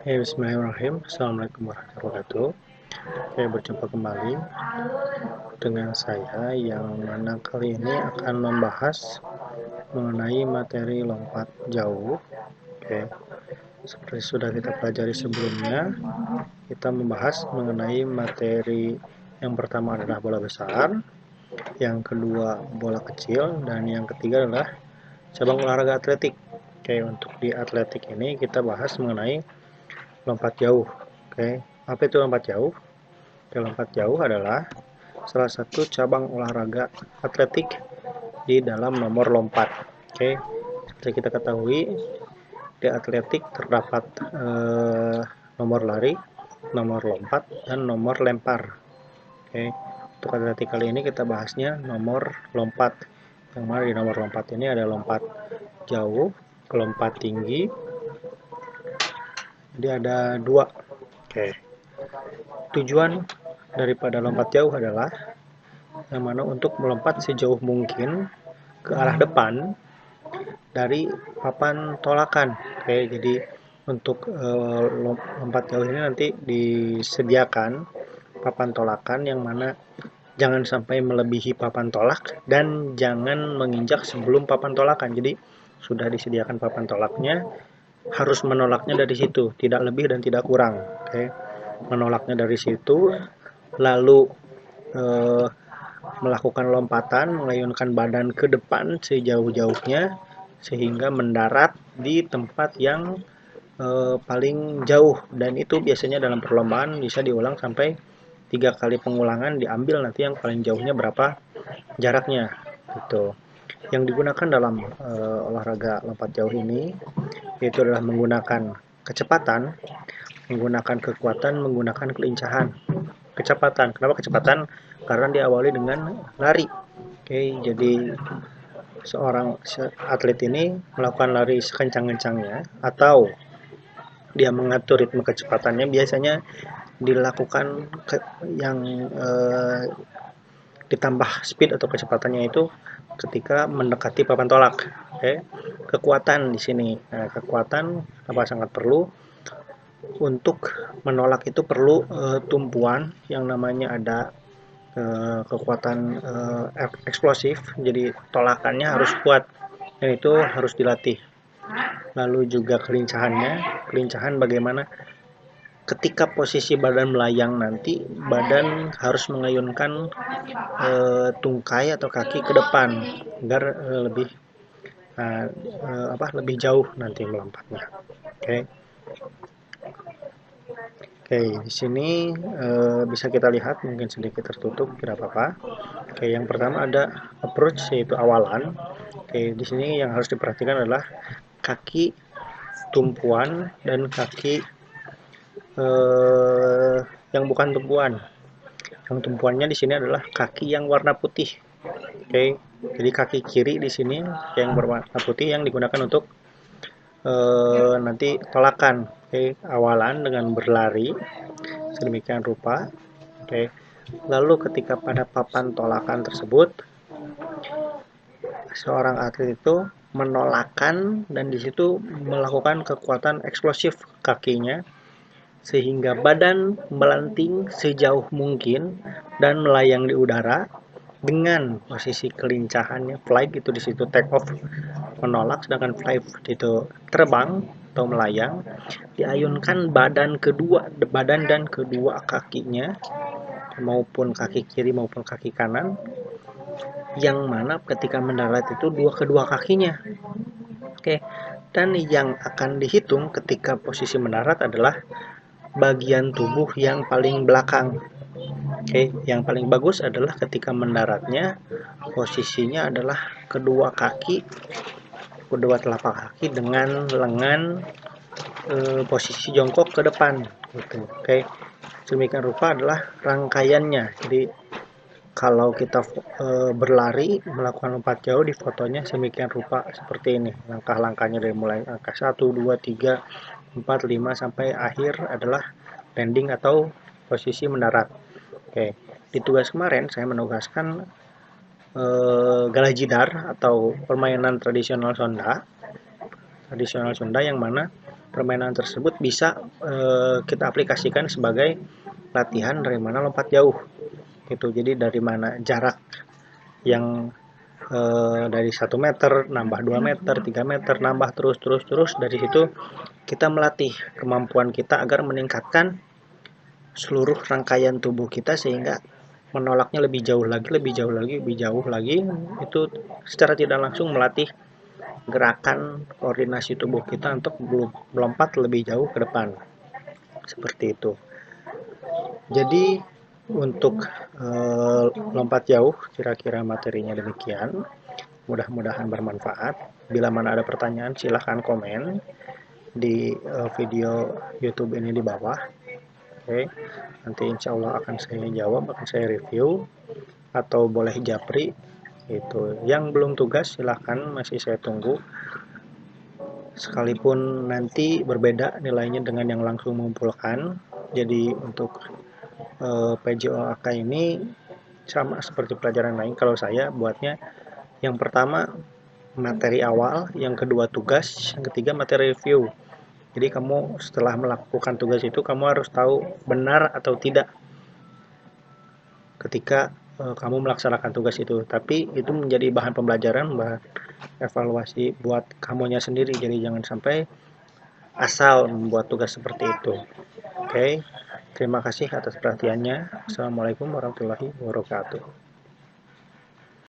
Bismillahirrahmanirrahim. Assalamualaikum warahmatullahi wabarakatuh. Oke, berjumpa kembali dengan saya yang mana kali ini akan membahas mengenai materi lompat jauh. Oke, seperti sudah kita pelajari sebelumnya, kita membahas mengenai materi yang pertama adalah bola besar, yang kedua bola kecil, dan yang ketiga adalah cabang olahraga atletik. Oke, untuk di atletik ini kita bahas mengenai lompat jauh. Oke, apa itu lompat jauh? Oke, lompat jauh adalah salah satu cabang olahraga atletik di dalam nomor lompat. Oke, seperti kita ketahui di atletik terdapat nomor lari, nomor lompat, dan nomor lempar. Oke, untuk atletik kali ini kita bahasnya nomor lompat. Yang mana di nomor lompat ini ada lompat jauh, lompat tinggi. Jadi ada dua. Oke. Tujuan daripada lompat jauh adalah yang mana untuk melompat sejauh mungkin ke arah depan dari papan tolakan. Oke, jadi untuk lompat jauh ini nanti disediakan papan tolakan yang mana jangan sampai melebihi papan tolak dan jangan menginjak sebelum papan tolakan. Jadi sudah disediakan papan tolaknya, harus menolaknya dari situ, tidak lebih dan tidak kurang. Oke, menolaknya dari situ, lalu melakukan lompatan, mengayunkan badan ke depan sejauh-jauhnya sehingga mendarat di tempat yang paling jauh, dan itu biasanya dalam perlombaan bisa diulang sampai 3 kali pengulangan, diambil nanti yang paling jauhnya berapa jaraknya gitu. Yang digunakan dalam olahraga lompat jauh ini yaitu adalah menggunakan kecepatan, menggunakan kekuatan, menggunakan kelincahan. Kecepatan, kenapa kecepatan? Karena diawali dengan lari. Oke, jadi seorang atlet ini melakukan lari sekencang-kencangnya atau dia mengatur ritme kecepatannya biasanya dilakukan yang ditambah speed atau kecepatannya itu ketika mendekati papan tolak. Oke, kekuatan di sini. Nah, kekuatan apa sangat perlu untuk menolak itu perlu tumpuan yang namanya ada kekuatan eksplosif, jadi tolakannya harus kuat dan itu harus dilatih. Lalu juga kelincahan bagaimana ketika posisi badan melayang nanti badan harus mengayunkan tungkai atau kaki ke depan agar lebih jauh nanti melompatnya. Oke. Oke, di sini bisa kita lihat, mungkin sedikit tertutup, tidak apa-apa. Oke, yang pertama ada approach, yaitu awalan. Oke, di sini yang harus diperhatikan adalah kaki tumpuan dan kaki yang bukan tumpuan. Yang tumpuannya di sini adalah kaki yang warna putih. Oke, jadi kaki kiri di sini yang berwarna putih yang digunakan untuk nanti tolakan. Oke, awalan dengan berlari sedemikian rupa. Oke, lalu ketika pada papan tolakan tersebut seorang atlet itu menolakkan dan disitu melakukan kekuatan eksplosif kakinya sehingga badan melanting sejauh mungkin dan melayang di udara dengan posisi kelincahannya flight itu di situ take off menolak, sedangkan fly itu terbang atau melayang, diayunkan badan dan kedua kakinya maupun kaki kiri maupun kaki kanan, yang mana ketika mendarat itu kedua kakinya. Oke, dan yang akan dihitung ketika posisi mendarat adalah bagian tubuh yang paling belakang. Oke, yang paling bagus adalah ketika mendaratnya posisinya adalah kedua telapak kaki dengan lengan posisi jongkok ke depan gitu. Oke, demikian rupa adalah rangkaiannya. Jadi kalau kita berlari melakukan lompat jauh di fotonya sedemikian rupa seperti ini. Langkah-langkahnya dari mulai angka 1, 2, 3, 4, 5 sampai akhir adalah landing atau posisi mendarat. Oke, di tugas kemarin saya menugaskan galajidar atau permainan tradisional Sunda yang mana permainan tersebut bisa kita aplikasikan sebagai latihan dari mana lompat jauh gitu. Jadi dari mana jarak yang dari 1 meter nambah 2 meter 3 meter nambah terus dari situ kita melatih kemampuan kita agar meningkatkan seluruh rangkaian tubuh kita sehingga menolaknya lebih jauh lagi itu secara tidak langsung melatih gerakan koordinasi tubuh kita untuk melompat lebih jauh ke depan seperti itu. Jadi untuk lompat jauh kira-kira materinya demikian, mudah-mudahan bermanfaat. Bila mana ada pertanyaan silahkan komen di video YouTube ini di bawah. Oke, nanti insya Allah akan saya jawab, akan saya review, atau boleh japri itu. Yang belum tugas silahkan, masih saya tunggu, sekalipun nanti berbeda nilainya dengan yang langsung mengumpulkan. Jadi untuk PJOAK ini sama seperti pelajaran lain. Kalau saya buatnya yang pertama materi awal, yang kedua tugas, yang ketiga materi review. Jadi kamu setelah melakukan tugas itu kamu harus tahu benar atau tidak ketika kamu melaksanakan tugas itu. Tapi itu menjadi bahan pembelajaran, bahan evaluasi buat kamunya sendiri. Jadi jangan sampai asal membuat tugas seperti itu. Oke, terima kasih atas perhatiannya. Assalamualaikum warahmatullahi wabarakatuh.